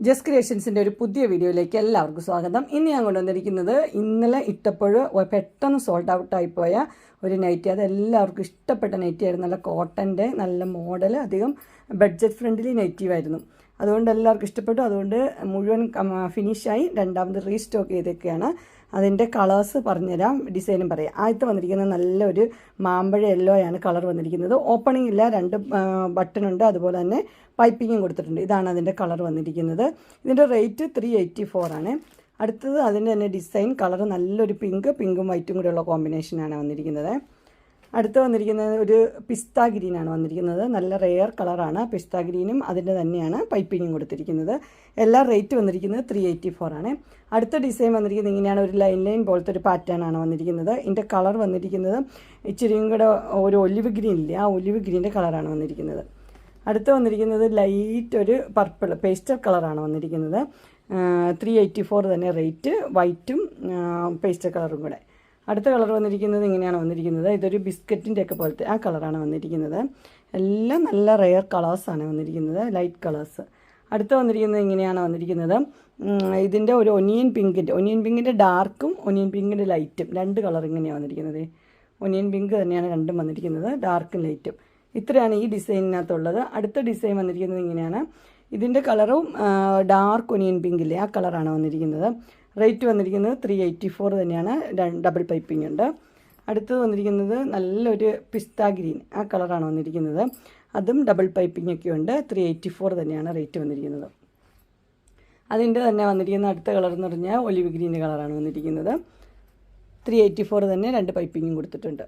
Just ക്രിയേഷൻസിൻ്റെ ഒരു പുതിയ വീഡിയോയിലേക്ക് എല്ലാവർക്കും സ്വാഗതം. ഇന്ന് ഞാൻ കൊണ്ടുവന്നിരിക്കുന്നത് ഇന്നലെ ഇട്ടപ്പോൾ പെട്ടെന്ന് സോൾഡ് ഔട്ടായിപ്പോയ ഒരു നൈറ്റി. അത് എല്ലാവർക്കും ഇഷ്ടപ്പെട്ട നൈറ്റി ആയിരുന്നു. നല്ല കോട്ടൻ്റെ നല്ല മോഡൽ, അധികം ബഡ്ജറ്റ് ഫ്രണ്ട്ലി നൈറ്റീവായിരുന്നു. അതുകൊണ്ട് എല്ലാവർക്കും ഇഷ്ടപ്പെട്ടു. അതുകൊണ്ട് മുഴുവൻ ഫിനിഷായി രണ്ടാമത് റീസ്റ്റോക്ക് ചെയ്തൊക്കെയാണ്. അതിൻ്റെ കളേഴ്സ് പറഞ്ഞുതരാം, ഡിസൈനും പറയാം. ആദ്യത്തെ വന്നിരിക്കുന്നത് നല്ലൊരു മാമ്പഴ യെല്ലോയാണ് കളർ വന്നിരിക്കുന്നത്. ഓപ്പണിംഗ് ഇല്ല, 2 ബട്ടണുണ്ട്, അതുപോലെ തന്നെ പൈപ്പിങ്ങും കൊടുത്തിട്ടുണ്ട്. ഇതാണ് അതിൻ്റെ കളർ വന്നിരിക്കുന്നത്. ഇതിൻ്റെ റേറ്റ് 384 ആണ്. അടുത്തത് അതിൻ്റെ തന്നെ ഡിസൈൻ കളർ നല്ലൊരു പിങ്കും വൈറ്റും കൂടെയുള്ള കോമ്പിനേഷനാണ് വന്നിരിക്കുന്നത്. അടുത്ത് വന്നിരിക്കുന്നത് ഒരു പിസ്ത ഗ്രീനാണ് വന്നിരിക്കുന്നത്. നല്ല റെയർ കളറാണ്. പിസ്ത ഗ്രീനും അതിൻ്റെ തന്നെയാണ് പൈപ്പിങ്ങും കൊടുത്തിരിക്കുന്നത്. എല്ലാ റേറ്റ് വന്നിരിക്കുന്നത് 384 ആണ്. അടുത്ത ഡിസൈൻ വന്നിരിക്കുന്നത് ഇങ്ങനെയാണ്. ഒരു ലൈൻ പോലത്തെ ഒരു പാറ്റേൺ ആണ് വന്നിരിക്കുന്നത്. ഇതിൻ്റെ കളർ വന്നിരിക്കുന്നത് ഇച്ചിരിയും കൂടെ ഒരു ഒലിവ് ഗ്രീൻ ഇല്ലേ, ആ ഒലിവ് ഗ്രീൻ്റെ കളറാണ് വന്നിരിക്കുന്നത്. അടുത്ത് വന്നിരിക്കുന്നത് ലൈറ്റ് ഒരു പർപ്പിൾ പേസ്റ്റൽ കളറാണ് വന്നിരിക്കുന്നത്. 384 തന്നെ റേറ്റ്, വൈറ്റും പേസ്റ്റൽ കളറും കൂടെ. അടുത്ത കളർ വന്നിരിക്കുന്നത് ഇങ്ങനെയാണ് വന്നിരിക്കുന്നത്. ഇതൊരു ബിസ്ക്കറ്റിൻ്റെ ഒക്കെ പോലത്തെ ആ കളറാണ് വന്നിരിക്കുന്നത്. എല്ലാം നല്ല റെയർ കളേഴ്സാണ് വന്നിരിക്കുന്നത്, ലൈറ്റ് കളേഴ്സ്. അടുത്ത് വന്നിരിക്കുന്നത് ഇങ്ങനെയാണ് വന്നിരിക്കുന്നത്. ഇതിൻ്റെ ഒരു ഒനിയൻ പിങ്കിൻ്റെ ഡാർക്കും ഒനിയൻ പിങ്കിൻ്റെ ലൈറ്റും 2 കളർ ഇങ്ങനെയാണ് വന്നിരിക്കുന്നത്. ഒനിയൻ പിങ്ക് തന്നെയാണ് രണ്ടും വന്നിരിക്കുന്നത്, ഡാർക്കും ലൈറ്റും. ഇത്രയാണ് ഈ ഡിസൈനിനകത്തുള്ളത്. അടുത്ത ഡിസൈൻ വന്നിരിക്കുന്നത് ഇങ്ങനെയാണ്. ഇതിൻ്റെ കളറും ഡാർക്ക് ഒനിയൻ പിങ്കില്ലേ, ആ കളറാണ് വന്നിരിക്കുന്നത്. റേറ്റ് വന്നിരിക്കുന്നത് 384 തന്നെയാണ്. ഡബിൾ പൈപ്പിംഗ് ഉണ്ട്. അടുത്തത് വന്നിരിക്കുന്നത് നല്ലൊരു പിസ്ത ഗ്രീൻ, ആ കളറാണ് വന്നിരിക്കുന്നത്. അതും ഡബിൾ പൈപ്പിംഗ് ഒക്കെ ഉണ്ട്. 384 തന്നെയാണ് റേറ്റ് വന്നിരിക്കുന്നത്. അതിൻ്റെ തന്നെ വന്നിരിക്കുന്ന അടുത്ത കളർ എന്ന് പറഞ്ഞാൽ ഒലിവ് ഗ്രീൻ കളറാണ് വന്നിരിക്കുന്നത്. 384 തന്നെ, 2 പൈപ്പിങ്ങും കൊടുത്തിട്ടുണ്ട്.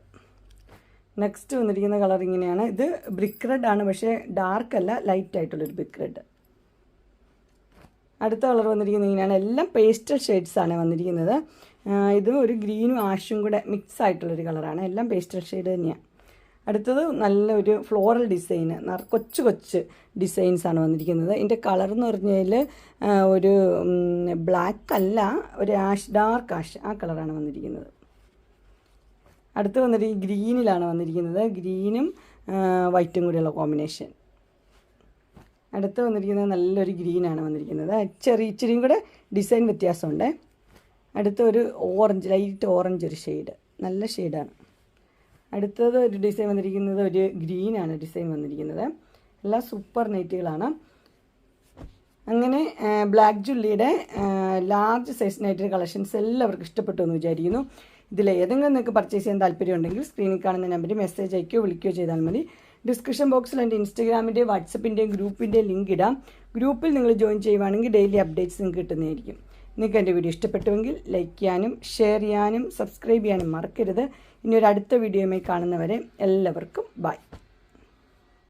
നെക്സ്റ്റ് വന്നിരിക്കുന്ന കളർ ഇങ്ങനെയാണ്. ഇത് ബ്രിക്ക് റെഡ് ആണ്, പക്ഷേ ഡാർക്ക് അല്ല, ലൈറ്റ് ആയിട്ടുള്ളൊരു ബ്രിക്ക് റെഡ്. അടുത്ത കളർ വന്നിരിക്കുന്നത് ഇങ്ങനെയാണ്. എല്ലാം പേസ്റ്റൽ ഷെയ്ഡ്സാണ് വന്നിരിക്കുന്നത്. ഇതും ഒരു ഗ്രീനും ആഷും കൂടെ മിക്സ് ആയിട്ടുള്ളൊരു കളറാണ്. എല്ലാം പേസ്റ്റൽ ഷെയ്ഡ് തന്നെയാണ്. അടുത്തത് നല്ലൊരു ഫ്ലോറൽ ഡിസൈന്, കൊച്ചു ഡിസൈൻസാണ് വന്നിരിക്കുന്നത്. ഇതിൻ്റെ കളർ എന്ന് പറഞ്ഞാൽ ഒരു ബ്ലാക്ക് അല്ല, ഒരു ഡാർക്ക് ആഷ്, ആ കളറാണ് വന്നിരിക്കുന്നത്. അടുത്ത് വന്നിട്ട് ഈ ഗ്രീനിലാണ് വന്നിരിക്കുന്നത്. ഗ്രീനും വൈറ്റും കൂടിയുള്ള കോമ്പിനേഷൻ. അടുത്ത് വന്നിരിക്കുന്നത് നല്ലൊരു ഗ്രീനാണ് വന്നിരിക്കുന്നത്. ഇച്ചിരിയും കൂടെ ഡിസൈൻ വ്യത്യാസമുണ്ട്. അടുത്ത ഒരു ഓറഞ്ച്, ലൈറ്റ് ഓറഞ്ച് ഒരു ഷെയ്ഡ്, നല്ല ഷെയ്ഡാണ്. അടുത്തത് ഒരു ഡിസൈൻ വന്നിരിക്കുന്നത് ഒരു ഗ്രീനാണ് ഡിസൈൻ വന്നിരിക്കുന്നത്. എല്ലാം സൂപ്പർ നൈറ്റുകളാണ്. അങ്ങനെ ബ്ലാക്ക് ജുള്ളിയുടെ ലാർജ് സൈസ് നൈറ്റ് കളക്ഷൻസ് എല്ലാവർക്കും ഇഷ്ടപ്പെട്ടു എന്ന് വിചാരിക്കുന്നു. ഇതിലേതെങ്കിലും നിങ്ങൾക്ക് പർച്ചേസ് ചെയ്യാൻ താല്പര്യമുണ്ടെങ്കിൽ സ്ക്രീനിൽ കാണുന്ന നമ്പറിൽ മെസ്സേജ് അയക്കുകയോ വിളിക്കുകയോ ചെയ്താൽ മതി. ഡിസ്ക്രിപ്ഷൻ ബോക്സിൽ എൻ്റെ ഇൻസ്റ്റഗ്രാമിൻ്റെയും വാട്സപ്പിൻ്റെയും ഗ്രൂപ്പിൻ്റെയും ലിങ്ക് ഇടാം. ഗ്രൂപ്പിൽ നിങ്ങൾ ജോയിൻ ചെയ്യുവാണെങ്കിൽ ഡെയിലി അപ്ഡേറ്റ്സ് നിങ്ങൾക്ക് കിട്ടുന്നതായിരിക്കും. നിങ്ങൾക്ക് എൻ്റെ വീഡിയോ ഇഷ്ടപ്പെട്ടുവെങ്കിൽ ലൈക്ക് ചെയ്യാനും ഷെയർ ചെയ്യാനും സബ്സ്ക്രൈബ് ചെയ്യാനും മറക്കരുത്. ഇനി ഒരു അടുത്ത വീഡിയോയുമായി കാണുന്നവരെ എല്ലാവർക്കും ബൈ.